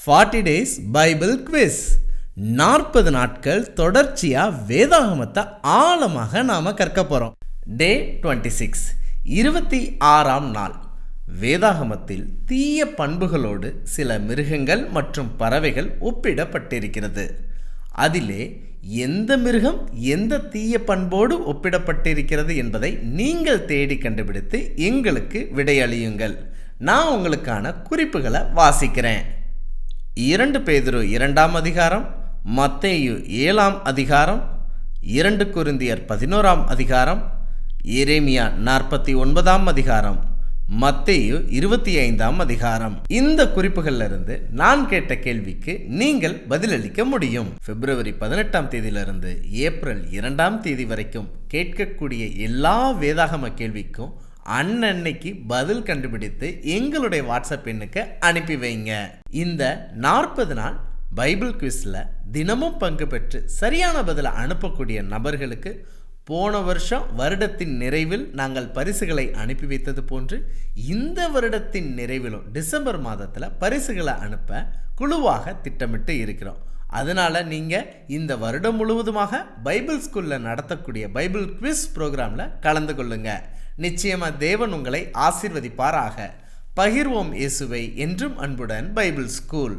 40 days Bible quiz. 40 நாட்கள் தொடர்ச்சியாக வேதாகமத்தை ஆழமாக நாம் கற்க போகிறோம். டே 26, 26ஆம் நாள். வேதாகமத்தில் தீய பண்புகளோடு சில மிருகங்கள் மற்றும் பறவைகள் ஒப்பிடப்பட்டிருக்கிறது. அதிலே எந்த மிருகம் எந்த தீய பண்போடு ஒப்பிடப்பட்டிருக்கிறது என்பதை நீங்கள் தேடி கண்டுபிடித்து எங்களுக்கு விடையளியுங்கள். நான் உங்களுக்கான குறிப்புகளை வாசிக்கிறேன். 2 பேதுரு 2ஆம் அதிகாரம், மத்தேயு 7ஆம் அதிகாரம், 2 கொரிந்தியர் 11ஆம் அதிகாரம், எரேமியா 49ஆம் அதிகாரம், மத்தேயு 25ஆம் அதிகாரம். இந்த குறிப்புகளிலிருந்து நான் கேட்ட கேள்விக்கு நீங்கள் பதிலளிக்க முடியும். பிப்ரவரி 18ஆம் தேதியிலிருந்து ஏப்ரல் 2ஆம் தேதி வரைக்கும் கேட்கக்கூடிய எல்லா வேதாகம கேள்விக்கும் அன்னன்னைக்கு பதில் கண்டுபிடித்து எங்களுடைய வாட்ஸ்அப் எண்ணுக்கு அனுப்பி வைங்க. இந்த 40 நாள் பைபிள் குவிஸில் தினமும் பங்கு பெற்று சரியான பதிலை அனுப்பக்கூடிய நபர்களுக்கு போன வருடத்தின் நிறைவில் நாங்கள் பரிசுகளை அனுப்பி வைத்தது போன்று இந்த வருடத்தின் நிறைவிலும் டிசம்பர் மாதத்தில் பரிசுகளை அனுப்ப குழுவாக திட்டமிட்டு இருக்கிறோம். அதனால் நீங்கள் இந்த வருடம் முழுவதுமாக பைபிள் ஸ்கூலில் நடத்தக்கூடிய பைபிள் குவிஸ் ப்ரோக்ராமில் கலந்து கொள்ளுங்க. நிச்சயமாக தேவன் உங்களை ஆசீர்வதிப்பாராக. பகிர்வோம் இயேசுவை என்றும் அன்புடன் பைபிள் ஸ்கூல்.